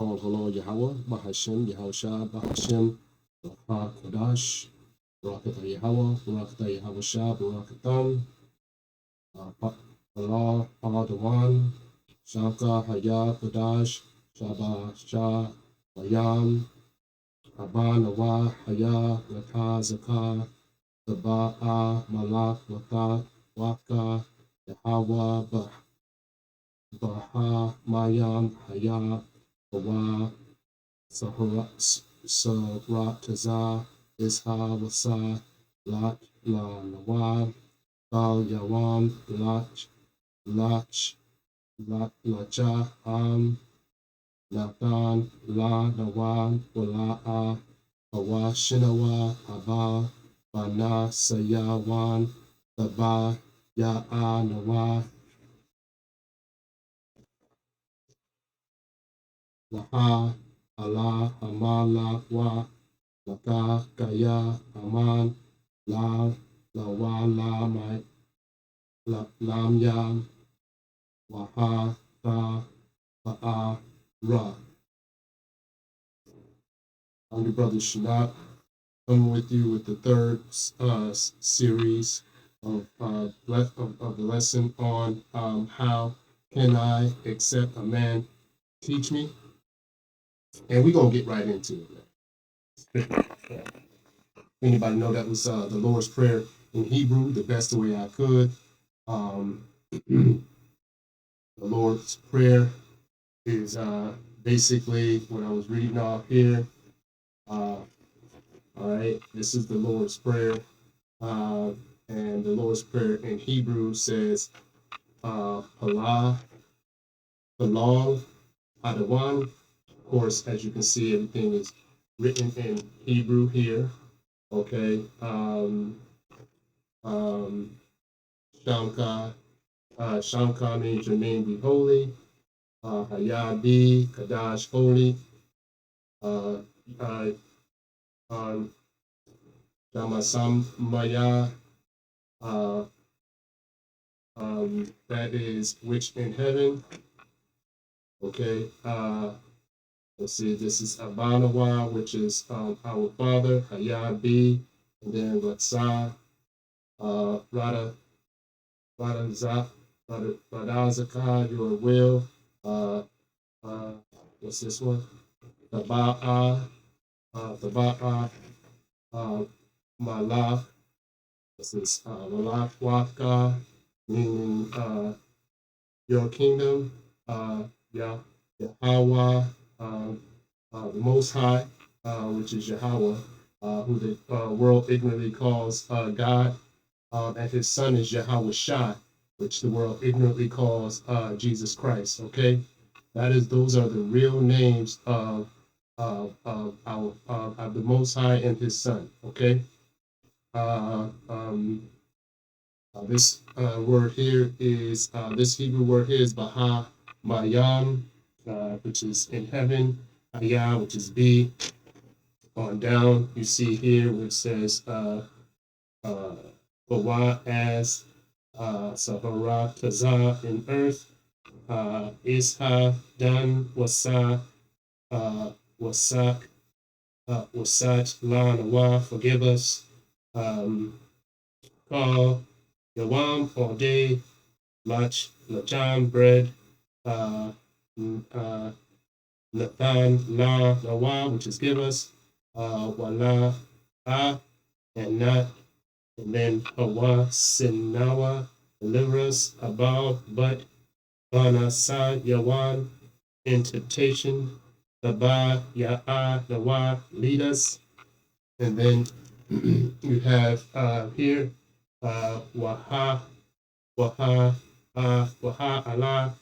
Hello, Yahawah, Bahasham, Yahawahshi, Bahasham, Kodash, Barakatah Yahawah, Barakatah Yahawahshi, Barakatam, Allah, Padawan, Shaka, Haya, Kodash, Shaba, Shah, Bayam, Abba, Nawa, Haya, Laka, Zaka, Saba'a, Malak, Waka, Waka, Yahawah, Baha, Mayam, Haya, Bawa, Saratazah, Isha, Wasa, Lat, La, Nawab, Bal, Yawam, Lach, Lacha, Nathan, La, Nawab, Wala'a, Hawa, Shinawa, Abba, Bana, Sayawan, Taba, Ya'a, Nawa, Laha, Allah, Amala, Wa, Laka, Kaya, Aman, La, Lawa, La, Lam, Yam, Waha, Ta, Ba'a, Ra. I'm your brother Shanat, coming with you with the third series of the lesson on how can I accept a man teach me, and we're gonna get right into it. Anybody know that was the Lord's Prayer in Hebrew, the best way I could. The Lord's Prayer is basically what I was reading off here. All right, this is the Lord's Prayer. And the Lord's Prayer in Hebrew says, Halah, Halal, Adawan. Of course, as you can see, everything is written in Hebrew here. Okay. Shamka. Shamka means your name be holy. Hayabi, Kadash, holy. Shamasam Maya, that is which in heaven. Okay. Let's see, this is Abanawa, which is our Father, Hayabi, and then Ratsa, Radazaka, your will. What's this one? Taba'a, Malak. This is Malak Waka, meaning your kingdom. Yahawah, the Most High, which is Yahawah, who the world ignorantly calls God, and his son is Yahawahshi, which the world ignorantly calls Jesus Christ. Okay, those are the real names of the Most High and his son. Okay, this word here is this Hebrew word here is Baha Mayam, which is in heaven, Ayah, which is be. On down, you see here where it says Bawa as Sahara Taza in earth, Isha Dan Wasa Wasak Wasat La Nawa, forgive us. Call Yawam all day, Lacham bread, Nathan La Nawa, which is give us, Wala and not, and then Hawa Sinawa, deliver us, Abal, but Banasa Yawan, in temptation, Taba Ya'a Nawa, lead us. And then you have here Waha Allah,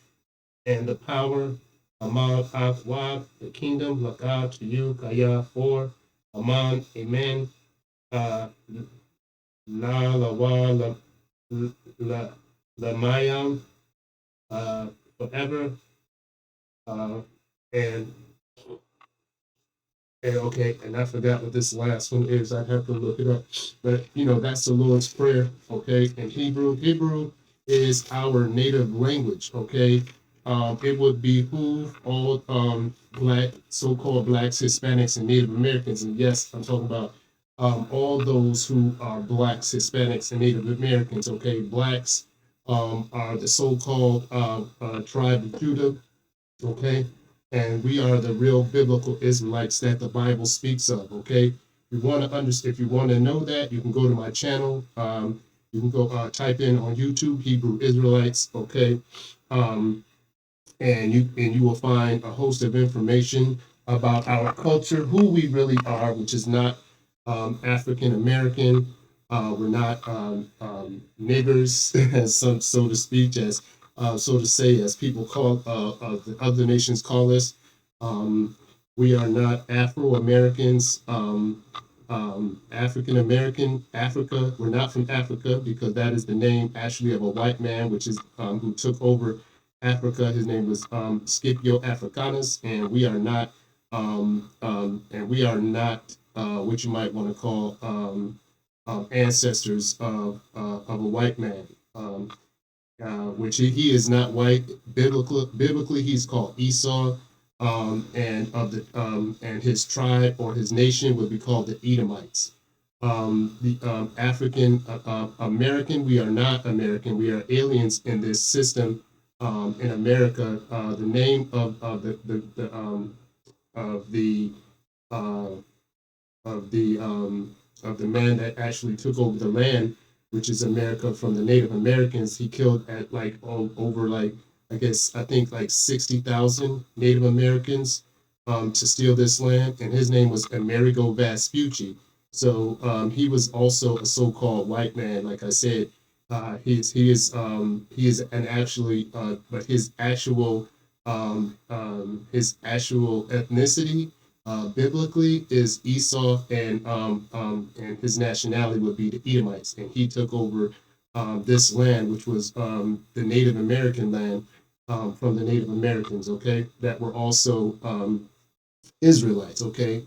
and the power, Amal Akwab, the kingdom, Laka to you, Kaya for, Aman, amen, La Lawa, La Mayam, forever, and okay, and I forgot what this last one is. I'd have to look it up. But, that's the Lord's Prayer, okay, in Hebrew. Hebrew is our native language, okay? it would behoove all black, so-called blacks, Hispanics, and Native Americans, and yes, I'm talking about all those who are blacks, Hispanics, and Native Americans. Okay, blacks are the so-called tribe of Judah. Okay, and we are the real biblical Israelites that the Bible speaks of. Okay, you want to understand, if you want to know that, you can go to my channel. You can go type in on YouTube Hebrew Israelites. Okay, um, and you will find a host of information about our culture, who we really are, which is not African American. We're not niggers, as some, so to speak, as so to say, as people call the other nations call us. Um, we are not Afro Americans, African American, Africa. We're not from Africa because that is the name actually of a white man, which is who took over Africa. His name was Scipio Africanus, and we are not, what you might want to call ancestors of a white man. Which he is not white. Biblically, he's called Esau, and his tribe or his nation would be called the Edomites. The African American, we are not American. We are aliens in this system in America. The name of the uh, of the man that actually took over the land, which is America, from the Native Americans. He killed at like over like, I think like 60,000 Native Americans to steal this land, and his name was Amerigo Vespucci. So he was also a so-called white man. Like I said, he is an actually, but his actual ethnicity biblically is Esau, and his nationality would be the Edomites, and he took over this land, which was the Native American land from the Native Americans. Okay, that were also Israelites. Okay,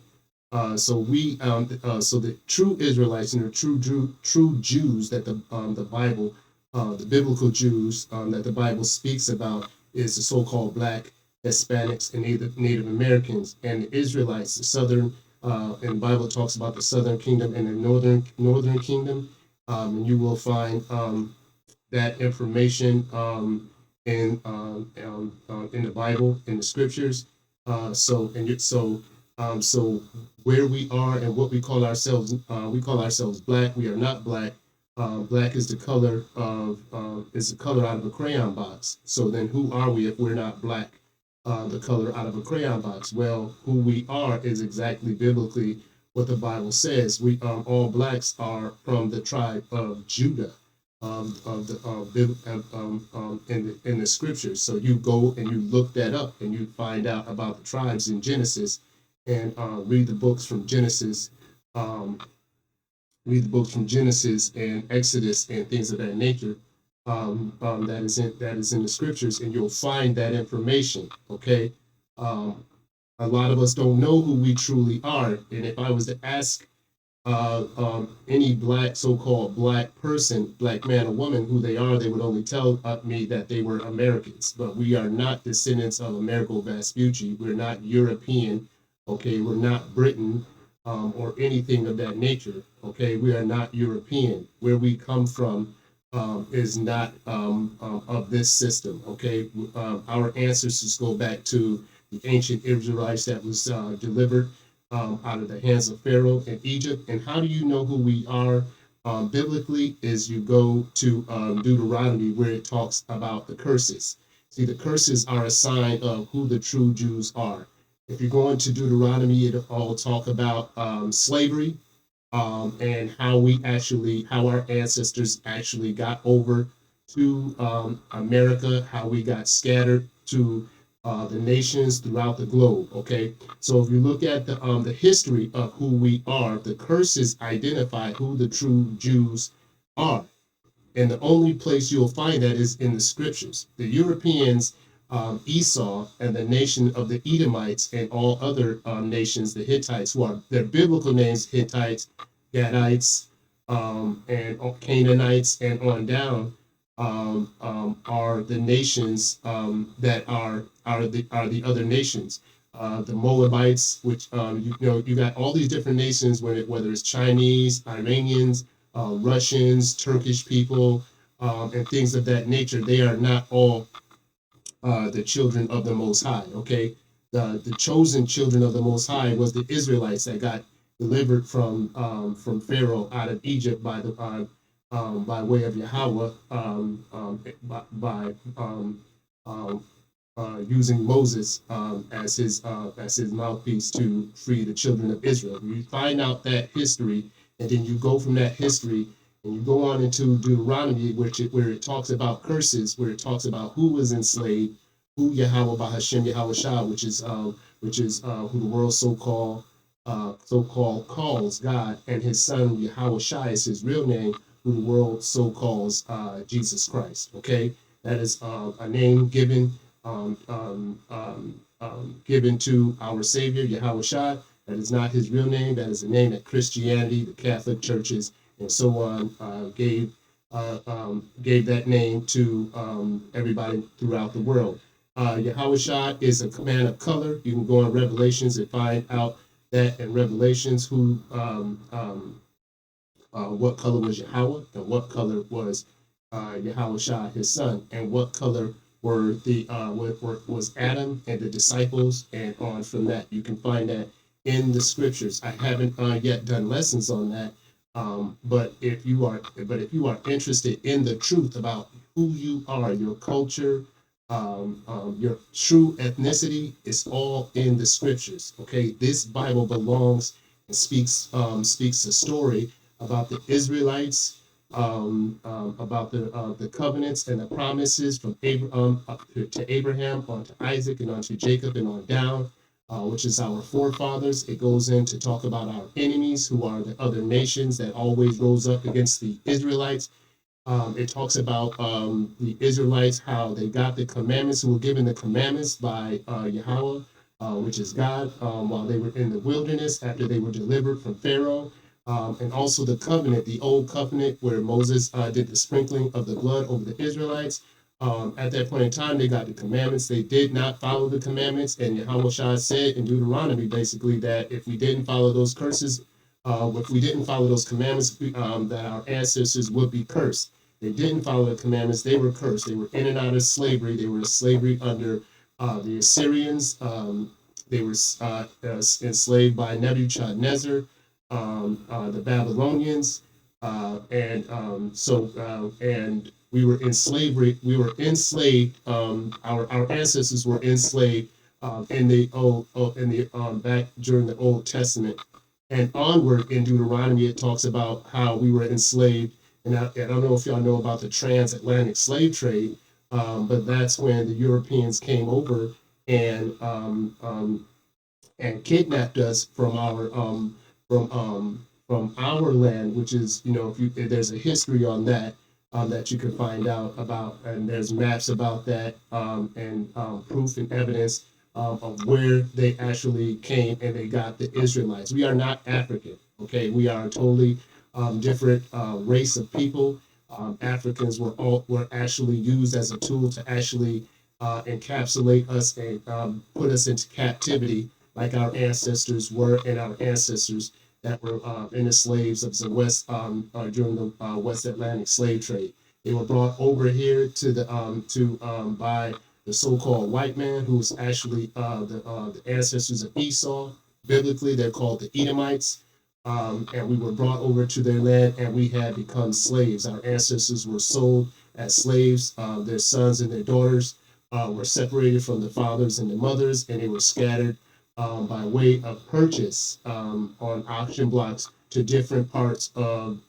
so the true Israelites and the true Jews that the Bible, the biblical Jews that the Bible speaks about, is the so-called Black, Hispanics, and Native Americans, and the Israelites, the southern. And the Bible talks about the southern kingdom and the northern kingdom, and you will find that information in the Bible, in the scriptures. So where we are and what we call ourselves black. We are not black. Black is the color out of a crayon box. So then, who are we if we're not black? The color out of a crayon box. Well, who we are is exactly biblically what the Bible says. We all blacks are from the tribe of Judah, of the in the scriptures. So you go and you look that up and you find out about the tribes in Genesis, and read the books from Genesis, um, and Exodus and things of that nature. That is in the scriptures, and you'll find that information. Okay, um, a lot of us don't know who we truly are, and if I was to ask any black, so-called black person, black man or woman, who they are, they would only tell me that they were Americans. But we are not descendants of Amerigo Vespucci. We're not European. Okay, we're not Britain or anything of that nature. Okay, we are not European. Where we come from is not of this system. Okay, our ancestors go back to the ancient Israelites that was delivered out of the hands of Pharaoh in Egypt. And how do you know who we are biblically? Is you go to Deuteronomy, where it talks about the curses. See, the curses are a sign of who the true Jews are. If you go into Deuteronomy, it'll all talk about slavery, and how our ancestors actually got over to America, how we got scattered to the nations throughout the globe. Okay, so if you look at the history of who we are, the curses identify who the true Jews are. And the only place you'll find that is in the scriptures. The Europeans, Esau, and the nation of the Edomites, and all other nations, the Hittites, who are their biblical names, Hittites, Gadites, and Canaanites, and on down. are the nations that are the other nations. The Moabites, which you got all these different nations, whether it's Chinese, Iranians, Russians, Turkish people, and things of that nature. They are not all the children of the Most High. Okay, the chosen children of the Most High was the Israelites that got delivered from Pharaoh out of Egypt by way of Yahawah, using Moses as his mouthpiece to free the children of Israel. You find out that history, and then you go from that history and you go on into Deuteronomy, where it talks about curses, where it talks about who was enslaved, who Yahawah Bahasham Yahawahshi, which is who the world so-called calls God, and his son Yahawahshi is his real name, who the world so calls Jesus Christ. Okay, that is a name given to our Savior Yahawahshi. That is not his real name. That is a name that Christianity, the Catholic churches, and so on gave that name to everybody throughout the world. Yahawahshi is a man of color. You can go on Revelations and find out that in Revelations what color was Yahawah and what color was Yahawahshi, his son, and what color was Adam and the disciples, and on from that. You can find that in the scriptures. I haven't yet done lessons on that, but if you are interested in the truth about who you are, your culture, your true ethnicity, is all in the scriptures. Okay, this Bible belongs and speaks a story about the Israelites, about the covenants and the promises from Abraham to Abraham, onto Isaac, and onto Jacob, and on down, which is our forefathers. It goes in to talk about our enemies, who are the other nations that always rose up against the Israelites. It talks about the Israelites, how they got the commandments, who were given the commandments by Yahawah, which is God, while they were in the wilderness after they were delivered from Pharaoh. And also the covenant, the old covenant, where Moses did the sprinkling of the blood over the Israelites. At that point in time, they got the commandments. They did not follow the commandments, and Yahawah said in Deuteronomy basically that if we didn't follow those curses, if we didn't follow those commandments, that our ancestors would be cursed. They didn't follow the commandments; they were cursed. They were in and out of slavery. They were in slavery under the Assyrians. They were enslaved by Nebuchadnezzar. The Babylonians, and we were in slavery. We were enslaved. Our ancestors were enslaved back during the Old Testament, and onward in Deuteronomy it talks about how we were enslaved. And I don't know if y'all know about the transatlantic slave trade, but that's when the Europeans came over and kidnapped us from our land, which is, if there's a history on that, that you can find out about, and there's maps about that, and proof and evidence of where they actually came and they got the Israelites. We are not African, okay? We are a totally different race of people. Africans were actually used as a tool to actually encapsulate us and put us into captivity, like our ancestors were, and our ancestors that were in the slaves of the West during the West Atlantic slave trade. They were brought over here by the so-called white man, who was actually the ancestors of Esau. Biblically, they're called the Edomites. And we were brought over to their land, and we had become slaves. Our ancestors were sold as slaves. Their sons and their daughters were separated from the fathers and the mothers, and they were scattered by way of purchase on auction blocks to different parts of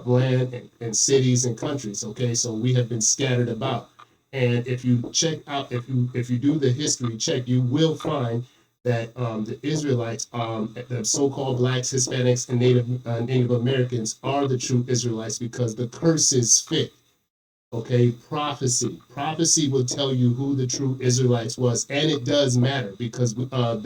land and cities and countries. Okay, so we have been scattered about. And if you check out, if you do the history check, you will find that the Israelites, the so-called blacks, Hispanics, and Native Americans are the true Israelites, because the curses fit. Okay, prophecy will tell you who the true Israelites was, and it does matter, because and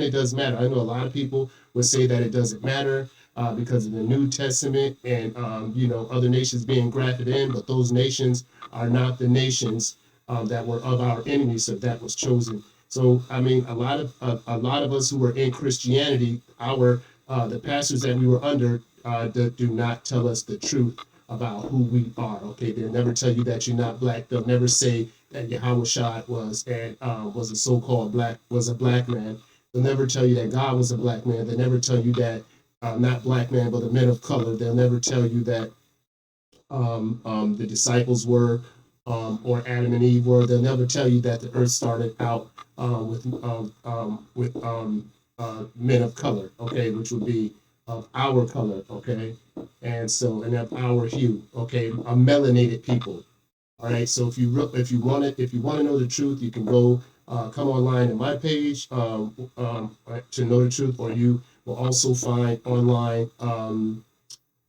it does matter. I know a lot of people would say that it doesn't matter because of the New Testament and other nations being grafted in, but those nations are not the nations that were of our enemies, so that was chosen. So I mean, a lot of us who were in Christianity, our the pastors that we were under do not tell us the truth about who we are. Okay, they'll never tell you that you're not black. They'll never say that Yahawah was a so-called black man. They'll never tell you that God was a black man. They'll never tell you that not black man, but a men of color. They'll never tell you that the disciples were, or Adam and Eve were. They'll never tell you that the earth started out with men of color, okay, which would be of our color, okay, and of our hue, okay, a melanated people. All right, so if you want to know the truth, you can go come online at my page to know the truth, or you will also find online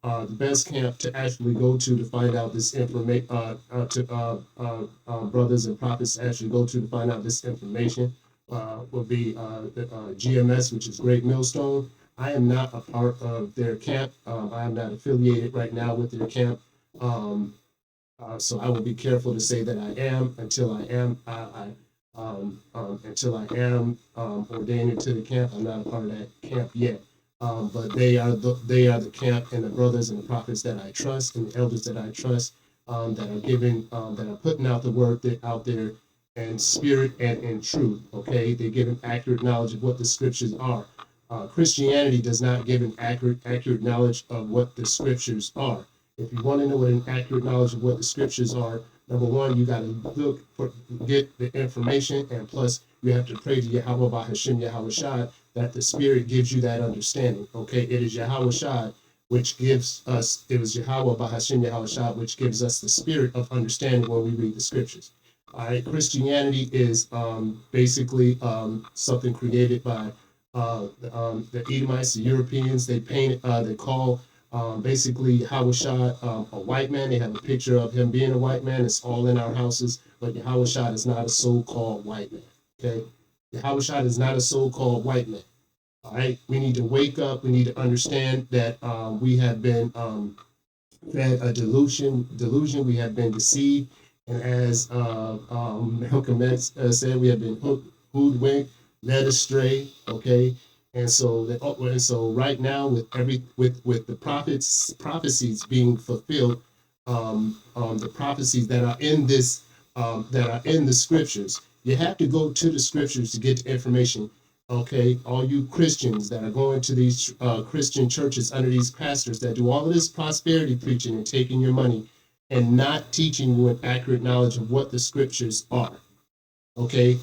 the best camp to actually go to find out this information, brothers and prophets to actually go to find out this information will be the GMS, which is Great Millstone. I am not a part of their camp. I am not affiliated right now with their camp. So I will be careful to say that I am until I am. Until I am ordained into the camp. I'm not a part of that camp yet. But they are the camp and the brothers and the prophets that I trust and the elders that I trust that are giving that are putting out the word out there in spirit and in truth. Okay, they give an accurate knowledge of what the scriptures are. Christianity does not give an accurate knowledge of what the scriptures are. If you want to know what an accurate knowledge of what the scriptures are, number one, you got to get the information, and plus you have to pray to Yahawah, Bahasham, Yahawahshi, that the Spirit gives you that understanding. Okay, it is Yahawahshi which gives us, it was Yahawah, Bahasham, Yahawahshi, which gives us the spirit of understanding when we read the scriptures. All right, Christianity is basically something created by the Edomites, the Europeans. They call basically Yahawahshi a white man. They have a picture of him being a white man. It's all in our houses, but Yahawahshi is not a so-called white man. Okay, Yahawahshi is not a so-called white man. All right, we need to wake up. We need to understand that we have been fed a delusion. We have been deceived, and as Malcolm X said, we have been hoodwinked, led astray. Okay, and so right now, with the prophecies being fulfilled, the prophecies that are in this that are in the scriptures, you have to go to the scriptures to get the information. Okay, all you Christians that are going to these Christian churches under these pastors that do all of this prosperity preaching and taking your money and not teaching you an accurate knowledge of what the scriptures are. Okay,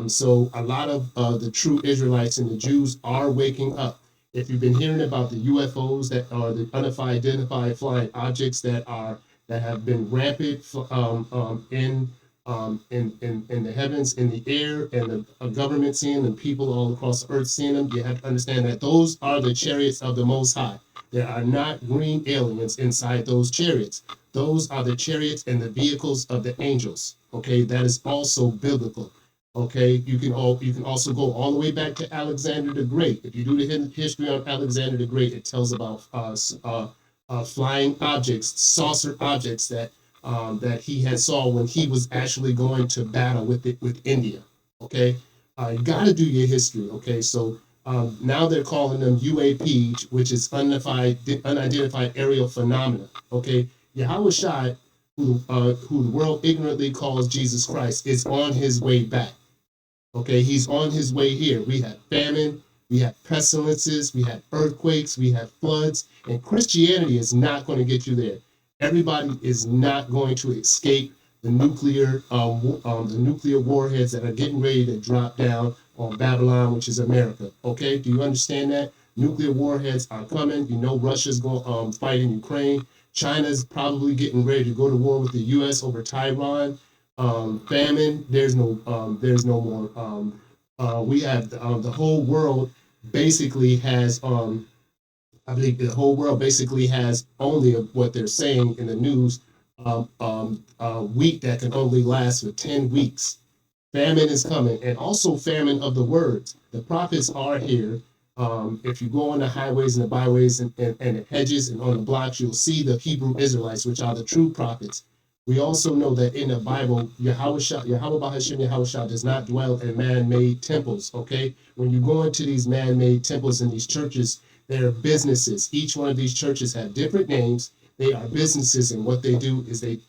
so a lot of the true Israelites and the Jews are waking up. If you've been hearing about the UFOs that are the unidentified flying objects that have been rampant in the heavens, in the air, and the government seeing them, people all across the earth seeing them, you have to understand that those are the chariots of the Most High. There are not green aliens inside those chariots. Those are the chariots and the vehicles of the angels. Okay, that is also biblical. Okay, you can also go all the way back to Alexander the Great. If you do the history on Alexander the Great, it tells about flying objects, saucer objects that he had saw when he was actually going to battle with India. Okay, you got to do your history. Okay, so now they're calling them UAP, which is unidentified aerial phenomena. Okay, Yahawahshi, who the world ignorantly calls Jesus Christ, is on his way back. Okay, he's on his way here. We have famine, we have pestilences, we have earthquakes, we have floods, and Christianity is not going to get you there. Everybody is not going to escape the nuclear warheads that are getting ready to drop down on Babylon, which is America. Okay, do you understand that? Nuclear warheads are coming. You know Russia's going to fight in Ukraine. China's probably getting ready to go to war with the U.S. over Taiwan. Famine. There's no more. We have the whole world basically has. I believe the whole world basically has only what they're saying in the news. Wheat that can only last for 10 weeks. Famine is coming, and also famine of the words. The prophets are here. If you go on the highways and the byways and the hedges and on the blocks, you'll see the Hebrew Israelites, which are the true prophets. We also know that in the Bible, Yahawah Bahasham Yahawah does not dwell in man-made temples. Okay, when you go into these man-made temples in these churches, they're businesses. Each one of these churches have different names. They are businesses, and what they do is they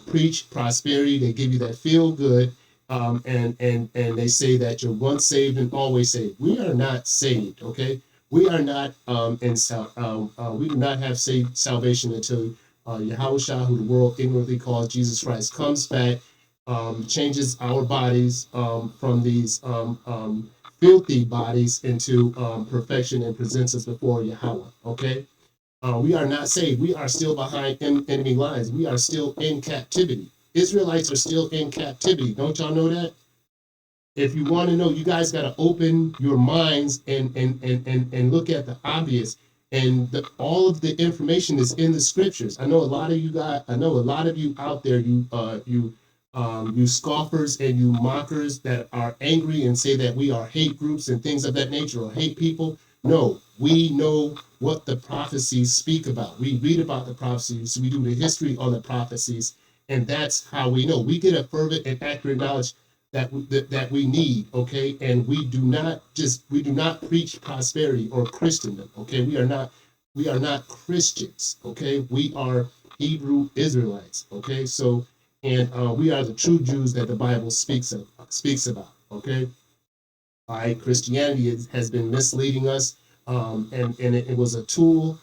preach prosperity. They give you that feel good, and they say that you're once saved and always saved. We are not saved. Okay, we are not we do not have salvation until Yahawah, who the world ignorantly calls Jesus Christ, comes back, changes our bodies from these filthy bodies into perfection and presents us before Yahawah. Okay, we are not saved. We are still behind enemy lines. We are still in captivity. Israelites are still in captivity. Don't y'all know that? If you want to know, you guys got to open your minds and look at the obvious. And all of the information is in the scriptures. I know a lot of you guys. I know a lot of you out there. You scoffers and you mockers that are angry and say that we are hate groups and things of that nature or hate people. No, we know what the prophecies speak about. We read about the prophecies. We do the history on the prophecies, and that's how we know. We get a fervent and accurate knowledge that we need, okay? And we do not preach prosperity or Christendom, okay? We are not Christians, okay? We are Hebrew Israelites, okay? So, and we are the true Jews that the Bible speaks about, okay? All right, Christianity has been misleading us, and it was a tool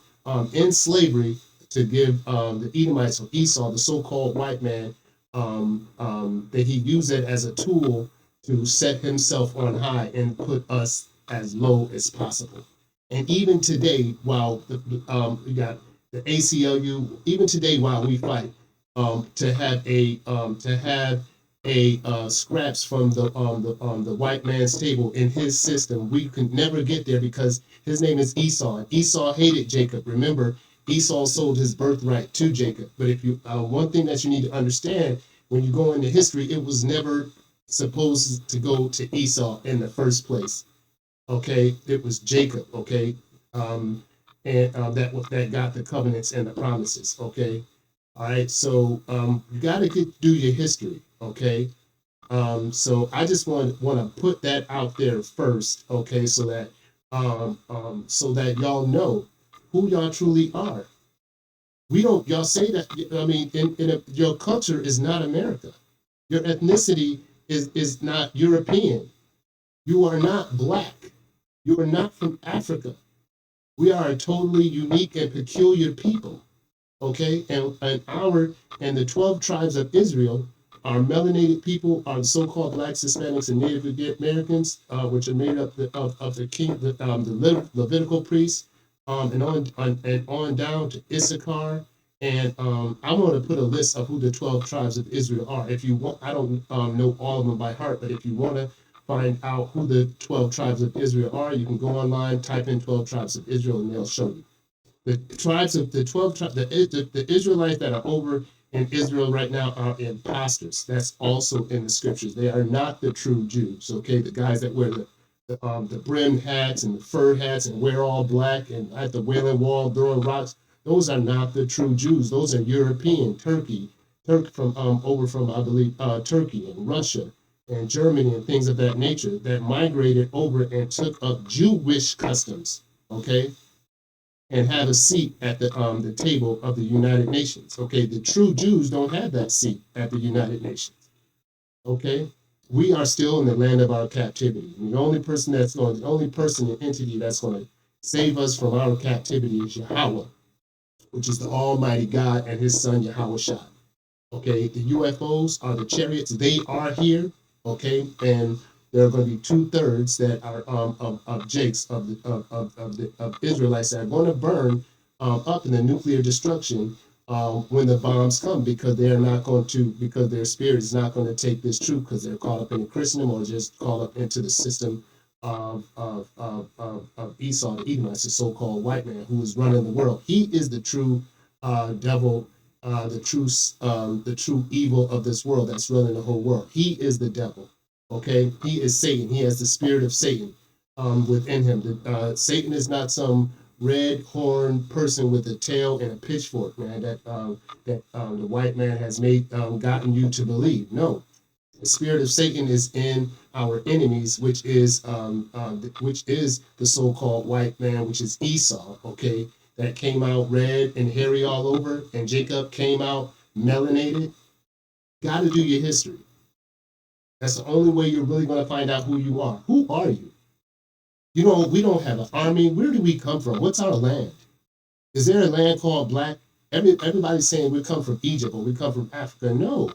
in slavery to give the Edomites or Esau, the so-called white man, that he used it as a tool to set himself on high and put us as low as possible. And even today, while we got the ACLU, even today while we fight to have a scraps from the white man's table in his system, we could never get there because his name is Esau. And Esau hated Jacob. Remember, Esau sold his birthright to Jacob. But if you one thing that you need to understand when you go into history, it was never supposed to go to Esau in the first place. Okay, it was Jacob. Okay, and that got the covenants and the promises. Okay, all right. So you got to do your history. Okay. So I just want to put that out there first. Okay, so that y'all know who y'all truly are. We don't. Y'all say that. I mean, your culture is not America. Your ethnicity is not European. You are not black. You are not from Africa. We are a totally unique and peculiar people. Okay, and the 12 tribes of Israel are melanated people, are the so-called blacks, Hispanics, and Native Americans, which are made up of the Levitical priests, and on down to Issachar. And I'm going to put a list of who the 12 tribes of Israel are. If you want, I don't know all of them by heart, but if you want to find out who the 12 tribes of Israel are, you can go online, type in 12 tribes of Israel, and they'll show you. The tribes of the 12 tribes, the Israelites that are over in Israel right now are imposters. That's also in the scriptures. They are not the true Jews. Okay, the guys that wear the brimmed hats and the fur hats and wear all black and at the Wailing Wall throwing rocks. Those are not the true Jews. Those are European, Turk from over from I believe Turkey and Russia and Germany and things of that nature that migrated over and took up Jewish customs. Okay, and have a seat at the table of the United Nations. Okay, the true Jews don't have that seat at the United Nations. Okay, we are still in the land of our captivity. And the only person and entity that's going to save us from our captivity is Yahawah, which is the Almighty God and His Son Yahawahshi. Okay, the UFOs are the chariots. They are here. Okay, and there are going to be 2/3 that are of Jakes of Israelites that are going to burn up in the nuclear destruction when the bombs come because they are not going to because their spirit is not going to take this truth because they're caught up in Christendom or just caught up into the system of Esau the Edomites, the so-called white man who is running the world. He is the true devil, the true evil of this world that's running the whole world. He is the devil. Okay, he is Satan. He has the spirit of Satan within him. Satan is not some red horned person with a tail and a pitchfork, man, that the white man has made gotten you to believe. No, the spirit of Satan is in our enemies, which is the so-called white man, which is Esau. Okay, that came out red and hairy all over, and Jacob came out melanated. Got to do your history. That's the only way you're really going to find out who you are. Who are you? You know, we don't have an army. Where do we come from? What's our land? Is there a land called black? Everybody's saying we come from Egypt or we come from Africa. No,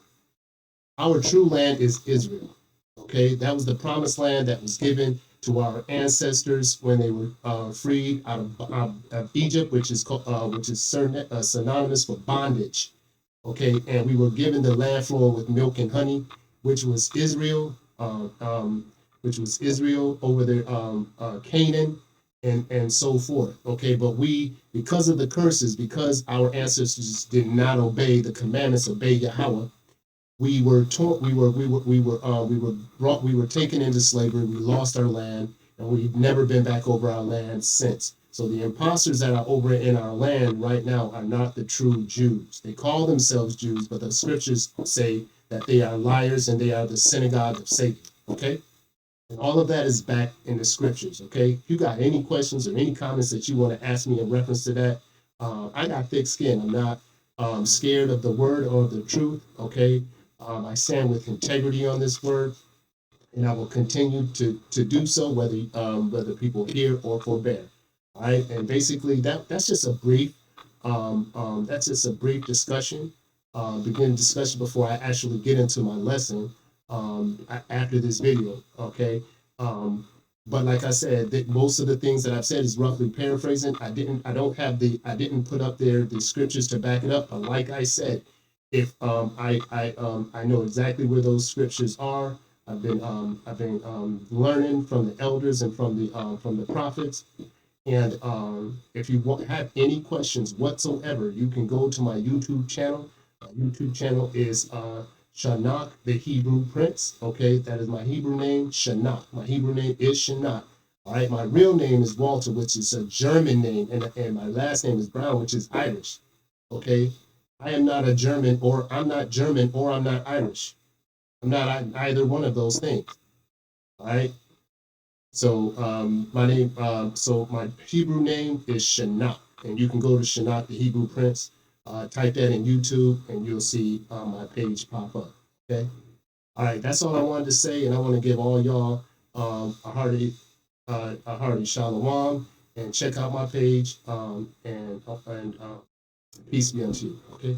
our true land is Israel. Okay, that was the promised land that was given to our ancestors when they were freed out of Egypt, which is synonymous for bondage. Okay, and we were given the land flowing with milk and honey, which was Israel, over there, Canaan, and so forth. Okay, but we, because of the curses, because our ancestors did not obey the commandments, obey Yahawah, we were taught, we were taken into slavery. We lost our land, and we've never been back over our land since. So the imposters that are over in our land right now are not the true Jews. They call themselves Jews, but the scriptures say that they are liars and they are the synagogue of Satan. Okay, and all of that is back in the scriptures. Okay, if you got any questions or any comments that you want to ask me in reference to that, I got thick skin. I'm not scared of the word or the truth. Okay. I stand with integrity on this word, and I will continue to do so, whether people hear or forbear. All right, and basically that's just a brief discussion, beginning discussion before I actually get into my lesson after this video. Okay, but like I said, most of the things that I've said is roughly paraphrasing. I didn't put up there the scriptures to back it up. But like I said, if I know exactly where those scriptures are. I've been learning from the elders and from the prophets. And if you have any questions whatsoever, you can go to my YouTube channel. My YouTube channel is Shanach, the Hebrew Prince. Okay, that is my Hebrew name, Shanach. My Hebrew name is Shanach. All right, my real name is Walter, which is a German name, and my last name is Brown, which is Irish. Okay, I am not a German, or I'm not German, or I'm not Irish. I'm not either one of those things. All right. So my Hebrew name is Shanach, and you can go to Shanach, the Hebrew Prince. Type that in YouTube, and you'll see my page pop up. Okay. All right. That's all I wanted to say, and I want to give all y'all a hearty shalom, and check out my page. And peace be unto you. Okay.